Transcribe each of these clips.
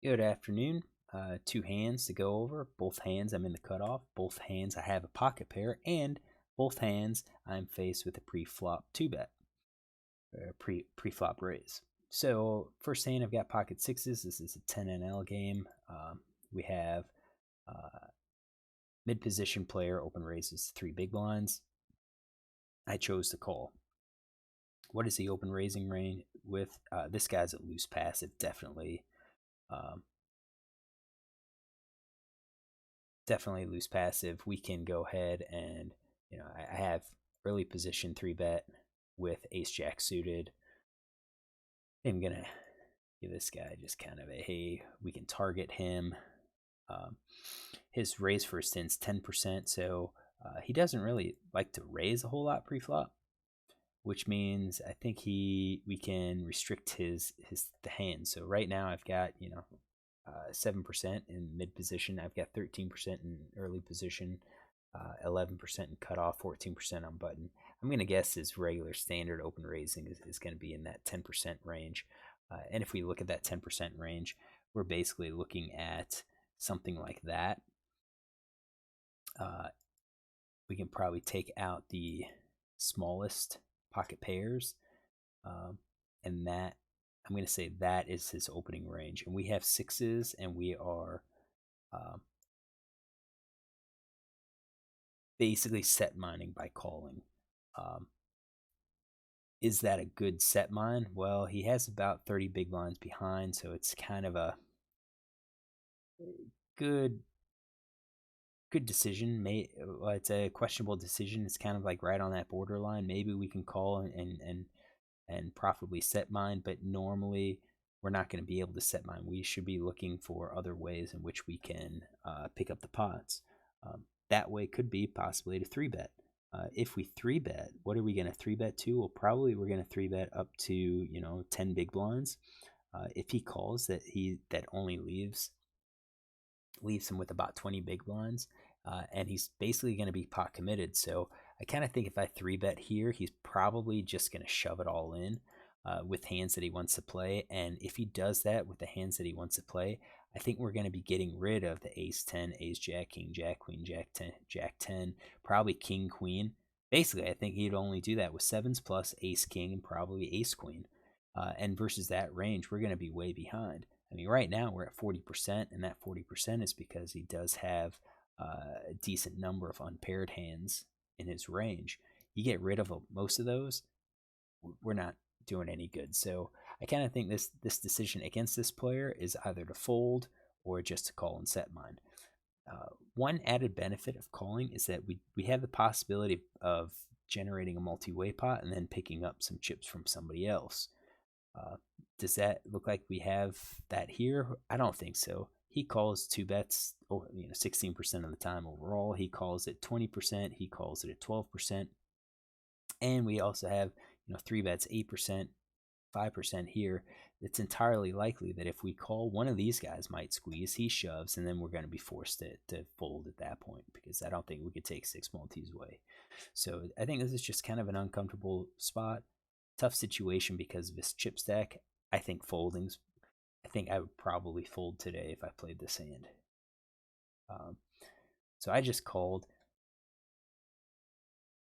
Good afternoon. Two hands to go over. Both hands I'm in the cutoff. Both hands I have a pocket pair, and both hands I'm faced with a pre-flop two bet, pre-flop raise. So first hand I've got pocket sixes. This is a 10 NL game. We have mid position player open raises three big blinds. I chose to call. What is the open raising range with? This guy's a loose passive, definitely. Definitely loose passive. We can go ahead and, I have early position three bet with ace jack suited. I'm going to give this guy just kind of a, hey, we can target him. His raise first in's 10%, so he doesn't really like to raise a whole lot pre-flop, which means I think we can restrict the hand. So right now I've got 7% in mid position. I've got 13% in early position, 11% in cutoff, 14% on button. I'm going to guess his regular standard open raising is going to be in that 10% range. And if we look at that 10% range, we're basically looking at something like that. We can probably take out the smallest pocket pairs, and that I'm going to say that is his opening range. And we have sixes, and we are basically set mining by calling. Is that a good set mine? Well, he has about 30 big blinds behind, so it's kind of a good decision. It's a questionable decision. It's kind of like right on that borderline. Maybe we can call and profitably set mine, but normally we're not going to be able to set mine. We should be looking for other ways in which we can pick up the pots. That way could be possibly to three bet. If we three bet, what are we going to three bet to? Well, probably we're going to three bet up to 10 big blinds. If he calls that only leaves him with about 20 big blinds, and he's basically going to be pot committed. So I kind of think if I three bet here, he's probably just going to shove it all in with hands that he wants to play. And if he does that with the hands that he wants to play, I think we're going to be getting rid of the ace 10, ace jack, king jack, queen jack 10, jack 10, probably king queen. Basically, I think he'd only do that with sevens plus ace king and probably ace queen. And versus that range, we're going to be way behind. I mean, right now we're at 40%, and that 40% is because he does have a decent number of unpaired hands in his range. You get rid of most of those, we're not doing any good. So I kind of think this decision against this player is either to fold or just to call and set mine. One added benefit of calling is that we have the possibility of generating a multi-way pot and then picking up some chips from somebody else. Does that look like we have that here? I don't think so. He calls two bets, 16% of the time overall. He calls it 20%. He calls it at 12%. And we also have, three bets, 8%, 5% here. It's entirely likely that if we call, one of these guys might squeeze, he shoves, and then we're going to be forced to fold at that point, because I don't think we could take six multis away. So I think this is just kind of an uncomfortable spot. Tough situation because of his chip stack. I think I would probably fold today if I played this hand. So I just called.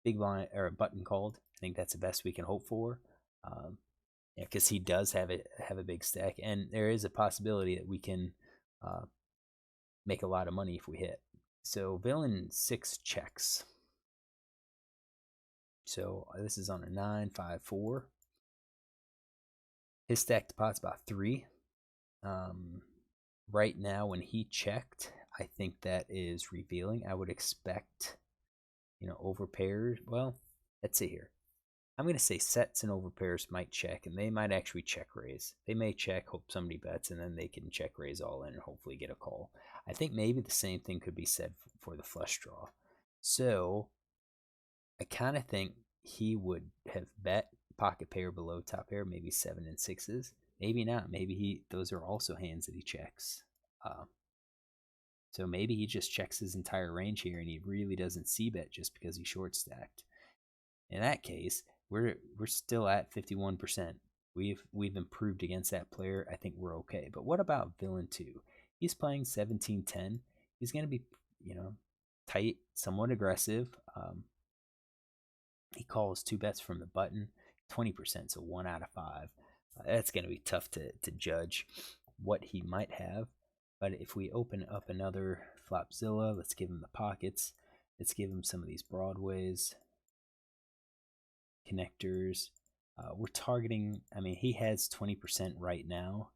Big blind or a button called. I think that's the best we can hope for. Because he does have a big stack, and there is a possibility that we can make a lot of money if we hit. So villain 6 checks. So this is on a 9-5-4. His stacked pot's about 3. Right now, when he checked, I think that is revealing. I would expect, over pairs. Well, let's see here. I'm going to say sets and over pairs might check, and they might actually check raise. They may check, hope somebody bets, and then they can check raise all in and hopefully get a call. I think maybe the same thing could be said for the flush draw. So I kind of think he would have bet pocket pair below top pair, maybe 7 and 6s. Maybe not. Maybe those are also hands that he checks. So maybe he just checks his entire range here, and he really doesn't see bet just because he short stacked. In that case, we're still at 51%. We've improved against that player. I think we're okay. But what about villain 2? He's playing 17-10. He's going to be, you know, tight, somewhat aggressive. He calls 2 bets from the button, 20%, so 1 out of 5. That's going to be tough to judge what he might have. But if we open up another Flopzilla, let's give him the pockets. Let's give him some of these broadways, connectors. We're targeting, I mean, he has 20% right now.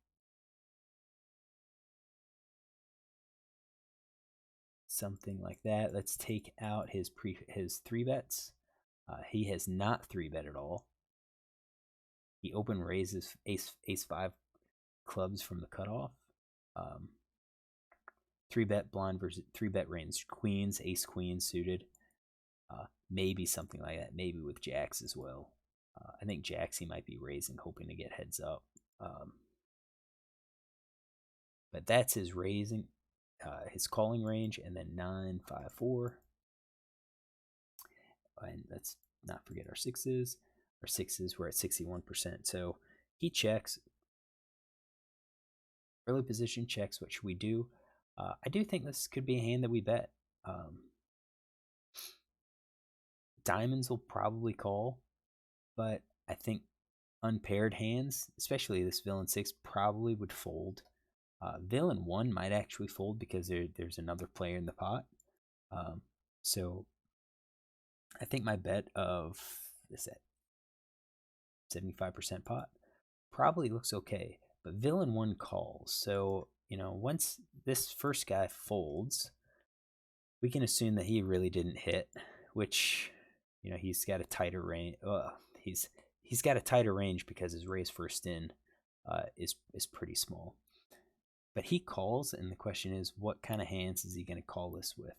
Something like that. Let's take out his 3 bets. He has not 3-bet at all. He open raises ace 5 clubs from the cutoff. 3-bet blind versus 3-bet range queens, ace queen suited. Maybe something like that. Maybe with jacks as well. I think jacks he might be raising, hoping to get heads up. But that's his raising, his calling range, and then 9, 5, 4. And let's not forget our sixes. Our sixes were at 61%. So he checks. Early position checks. What should we do? I do think this could be a hand that we bet. Diamonds will probably call, but I think unpaired hands, especially this villain 6, probably would fold. Villain 1 might actually fold because there's another player in the pot. So I think my bet of this at 75% pot probably looks okay. But villain 1 calls. So, once this first guy folds, we can assume that he really didn't hit, which, he's got a tighter range. He's got a tighter range because his raise first in is pretty small. But he calls, and the question is, what kind of hands is he going to call this with?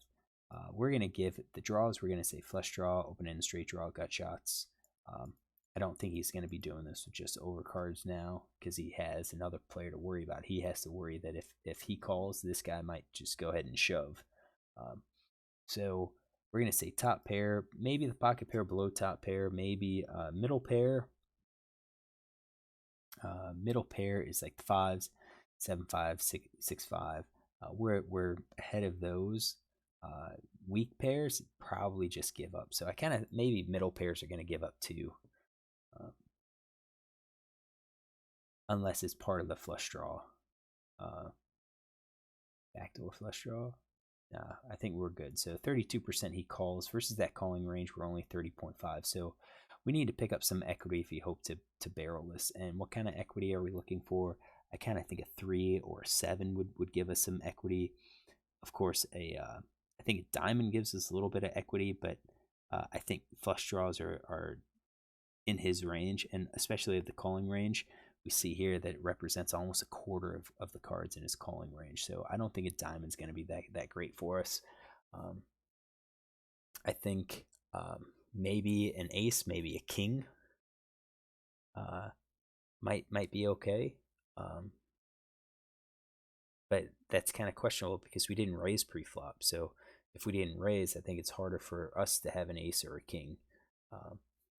We're going to give the draws. We're going to say flush draw, open end, straight draw, gut shots. I don't think he's going to be doing this with just overcards now because he has another player to worry about. He has to worry that if he calls, this guy might just go ahead and shove. So we're going to say top pair, maybe the pocket pair below top pair, maybe middle pair. Middle pair is like the 5s, 7-5, 6-5. We're ahead of those. Weak pairs probably just give up. So I kind of, maybe middle pairs are going to give up too. Unless it's part of the flush draw. Backdoor flush draw. I think we're good. So 32% he calls versus that calling range. We're only 30.5. So we need to pick up some equity if we hope to barrel this. And what kind of equity are we looking for? I kind of think a 3 or a 7 would give us some equity. Of course, I think a diamond gives us a little bit of equity, but I think flush draws are in his range, and especially at the calling range. We see here that it represents almost a quarter of the cards in his calling range. So I don't think a diamond's going to be that great for us. I think maybe an ace, maybe a king might be okay. But that's kind of questionable because we didn't raise pre-flop. So if we didn't raise, I think it's harder for us to have an ace or a king.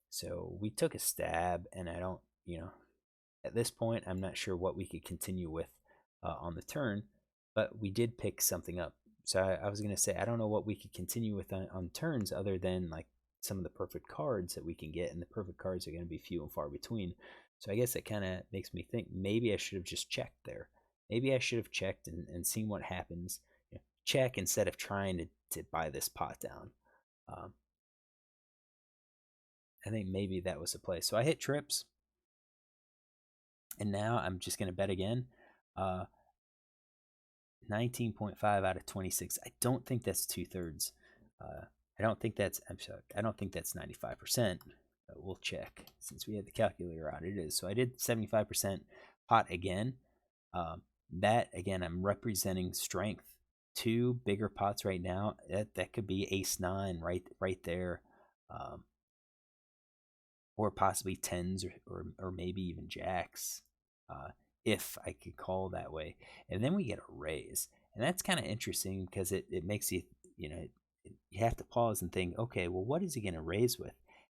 So we took a stab, and I don't, at this point, I'm not sure what we could continue with on the turn, but we did pick something up. So I was going to say, I don't know what we could continue with on turns other than like some of the perfect cards that we can get, and the perfect cards are going to be few and far between. So I guess it kind of makes me think maybe I should have just checked there. Maybe I should have checked and seen what happens. Check instead of trying to buy this pot down. I think maybe that was the play. So I hit trips. And now I'm just going to bet again. 19.5 out of 26. I don't think that's 2/3. I don't think that's, I'm sorry, I don't think that's 95%. We'll check since we had the calculator on. It is. So I did 75% pot again. That, again, I'm representing strength. 2 bigger pots right now. That could be ace 9 right there. Or possibly 10s or maybe even jacks, if I could call that way. And then we get a raise. And that's kind of interesting because it makes you, you have to pause and think, okay, well, what is he going to raise with?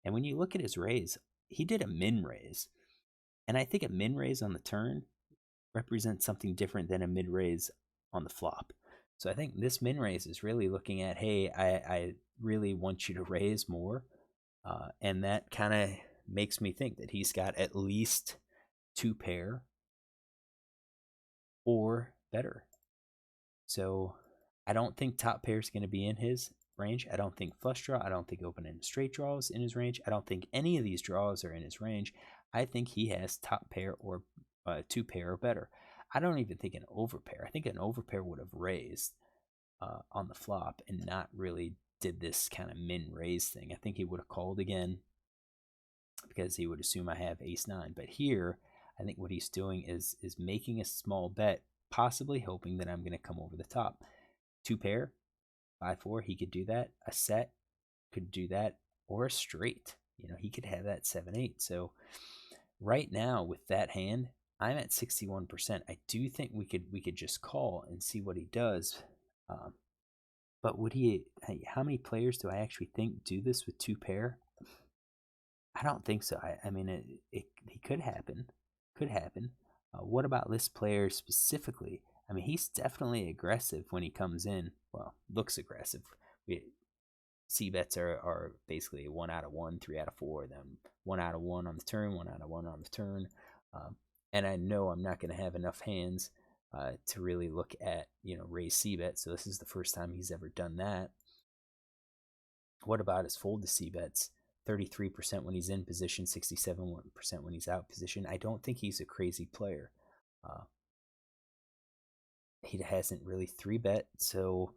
And when you look at his raise, he did a min raise. And I think a min raise on the turn represents something different than a mid raise on the flop. So I think this min raise is really looking at, hey, I really want you to raise more. And that kind of makes me think that he's got at least 2 pair or better. So I don't think top pair is going to be in his range. I don't think flush draw. I don't think open-ended straight draw is in his range. I don't think any of these draws are in his range. I think he has top pair or 2 pair or better. I don't even think an overpair. I think an overpair would have raised on the flop and not really did this kind of min raise thing. I think he would have called again because he would assume I have ace 9. But here, I think what he's doing is making a small bet, possibly hoping that I'm going to come over the top. 2 pair, 5-4, he could do that. A set could do that, or a straight. He could have that 7-8. So right now with that hand, I'm at 61%. I do think we could just call and see what he does. But would he? How many players do I actually think do this with 2 pair? I don't think so. I mean, it could happen. Could happen. What about this player specifically? I mean, he's definitely aggressive when he comes in. Well, looks aggressive. C bets are basically 1 out of 1, 3 out of 4, then 1 out of 1 on the turn, 1 out of 1 on the turn. And I know I'm not going to have enough hands to really look at, raise C bet. So this is the first time he's ever done that. What about his fold to C bets? 33% when he's in position, 67% when he's out position. I don't think he's a crazy player. He hasn't really 3-bet, so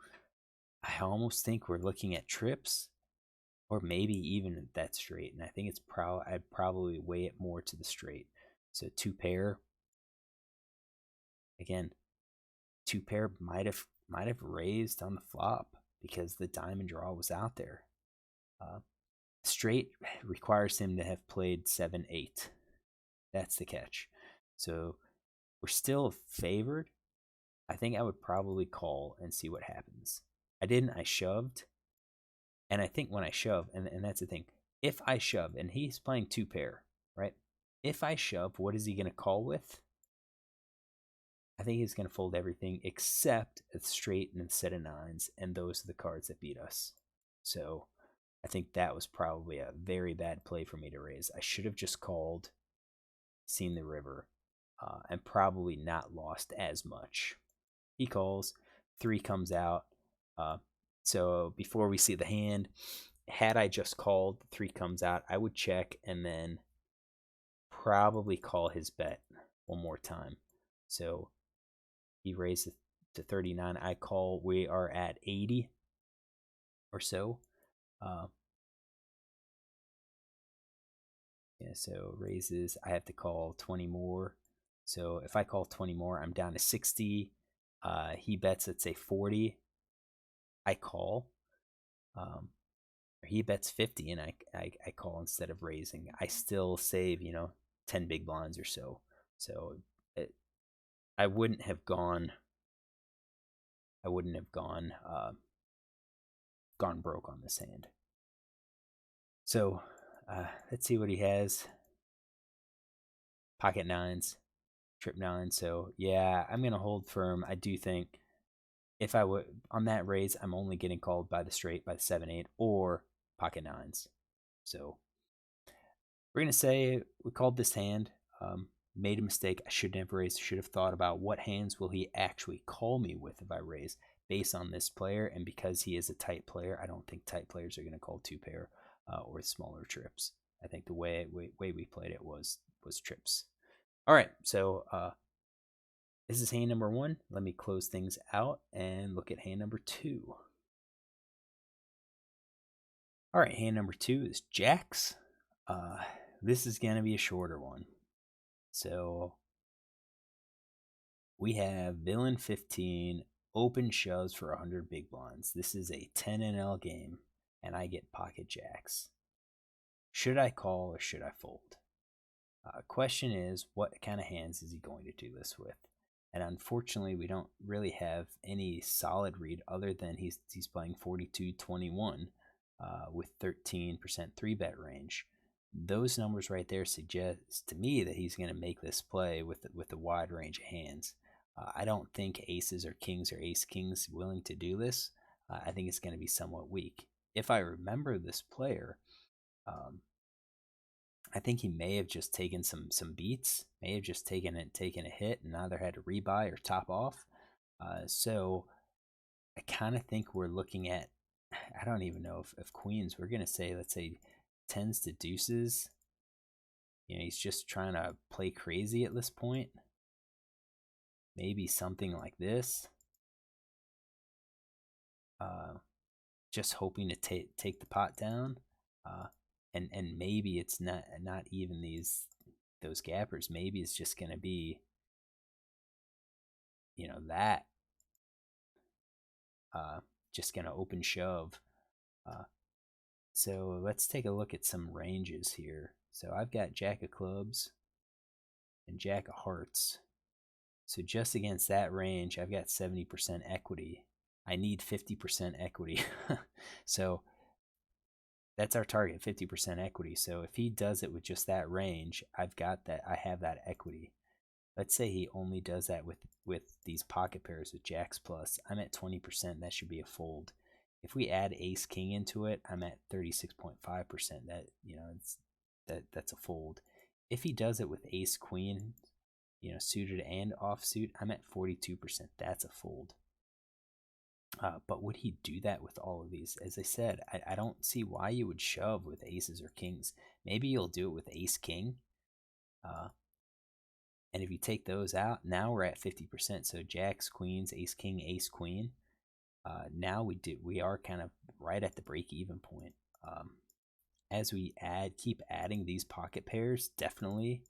I almost think we're looking at trips or maybe even that straight. And I think I'd probably weigh it more to the straight. So 2 pair, again, 2 pair might have raised on the flop because the diamond draw was out there. Straight requires him to have played 7-8. That's the catch. So we're still favored. I think I would probably call and see what happens. I shoved. And I think when I shove, and that's the thing, if I shove, and he's playing 2 pair, right? If I shove, what is he going to call with? I think he's going to fold everything except a straight and a set of 9s, and those are the cards that beat us. So I think that was probably a very bad play for me to raise. I should have just called, seen the river, and probably not lost as much. He calls, 3 comes out. So before we see the hand, had I just called, 3 comes out, I would check and then probably call his bet one more time. So he raised it to 39. I call. We are at 80 or so. Yeah, so raises, I have to call 20 more. So if I call 20 more, I'm down to 60. He bets, let's say 40. I call. He bets 50 and I call instead of raising. I still save, 10 big blinds or so. So I wouldn't have gone broke on this hand. So let's see what he has. Pocket 9s, trip 9. So yeah, I'm gonna hold firm. I do think if I would on that raise, I'm only getting called by the straight, by the 7-8 or pocket 9s. So we're gonna say we called this hand. Made a mistake. I shouldn't have raised. Should have thought about what hands will he actually call me with if I raise based on this player. And because he is a tight player, I don't think tight players are going to call 2 pair or smaller trips. I think the way we played it was trips. All right, so this is hand number 1. Let me close things out and look at hand number 2. All right, hand number 2 is jacks. This is going to be a shorter one. So we have villain 15, open shoves for 100 big blinds. This is a 10 NL game, and I get pocket jacks. Should I call or should I fold? Question is, what kind of hands is he going to do this with? And unfortunately, we don't really have any solid read other than he's playing 42-21 with 13% 3-bet range. those numbers right there suggest to me that he's going to make this play with a wide range of hands. I don't think aces or kings or ace kings willing to do this. I think it's going to be somewhat weak. If I remember this player, um, I think he may have just taken some beats, may have just taken a hit and either had to rebuy or top off. So I kind of think we're looking at, I don't even know if queens, we're going to say, let's say tens to deuces. He's just trying to play crazy at this point. Maybe something like this. Just hoping to take the pot down. And maybe it's not even those gappers. Maybe it's just going to be, that just going to open shove. So let's take a look at some ranges here. So I've got jack of clubs and jack of hearts. So just against that range, I've got 70% equity. I need 50% equity. So that's our target, 50% equity. So if he does it with just that range, I've got that. I have that equity. Let's say he only does that with these pocket pairs with jacks plus. I'm at 20%. That should be a fold. If we add ace king into it, I'm at 36.5%. That that's a fold. If he does it with ace queen, suited and offsuit, I'm at 42%. That's a fold. But would he do that with all of these? As I said, I don't see why you would shove with aces or kings. Maybe you'll do it with ace king. And if you take those out, now we're at 50%. So jacks, queens, ace king, ace queen. Now we are kind of right at the break-even point. As we keep adding these pocket pairs, definitely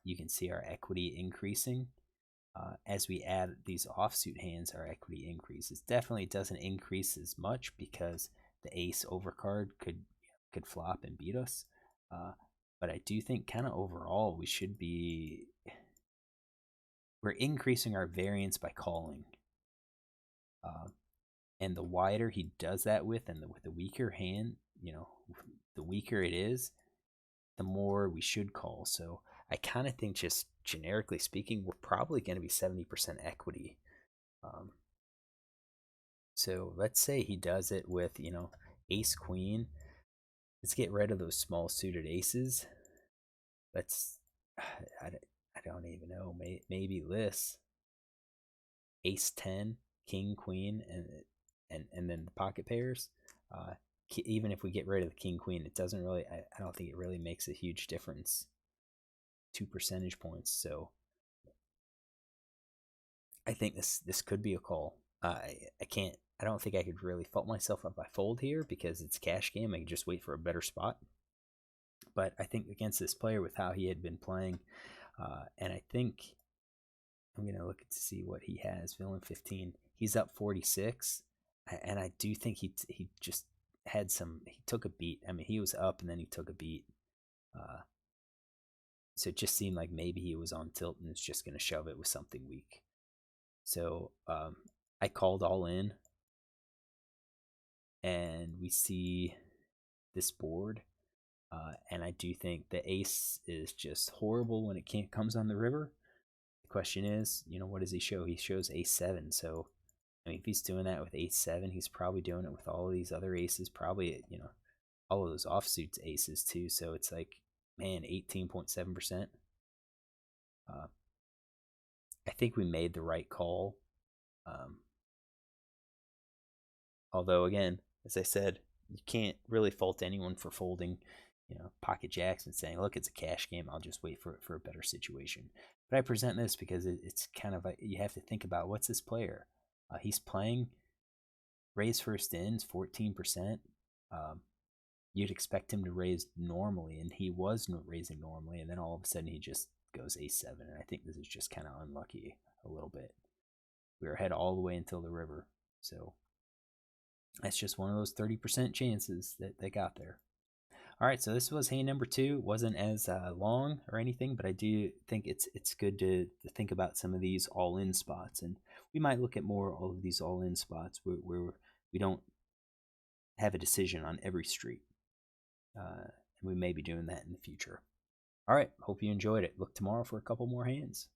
you can see our equity increasing. As we add these offsuit hands, our equity increases. Definitely doesn't increase as much because the ace overcard could flop and beat us. But I do think kind of overall we're increasing our variance by calling. And the wider he does that with, and with the weaker hand, the weaker it is, the more we should call. So I kind of think, just generically speaking, we're probably going to be 70% equity. So let's say he does it with, ace queen. Let's get rid of those small suited aces. I don't even know. Maybe this ace 10, king queen, and then the pocket pairs. Even if we get rid of the king queen, it doesn't really. I don't think it really makes a huge difference. 2 percentage points. So I think this could be a call. I can't. I don't think I could really fault myself if I fold here because it's a cash game. I can just wait for a better spot. But I think against this player, with how he had been playing, and I think I'm gonna look to see what he has. Villain 15. He's up 46, and I do think he just had some. He took a beat. I mean, he was up and then he took a beat. So it just seemed like maybe he was on tilt and was just gonna shove it with something weak. So I called all in, and we see this board. And I do think the ace is just horrible when it comes on the river. The question is, what does he show? He shows ace 7. So, I mean, if he's doing that with ace 7, he's probably doing it with all of these other aces. Probably, all of those offsuits aces too. So it's like, man, 18.7%. I think we made the right call. Although, again, as I said, you can't really fault anyone for folding, pocket jacks and saying, look, it's a cash game. I'll just wait for a better situation. But I present this because it's kind of you have to think about, what's this player? He's playing raise first ins, 14%. You'd expect him to raise normally, and he was raising normally, and then all of a sudden he just goes a7. And I think this is just kind of unlucky a little bit. We were ahead all the way until the river. So that's just one of those 30% chances that they got there. All right, so this was hand number 2. Wasn't as long or anything, but I do think it's good to think about some of these all-in spots, and we might look at more all of these all-in spots where we don't have a decision on every street. and we may be doing that in the future. All right, hope you enjoyed it. Look tomorrow for a couple more hands.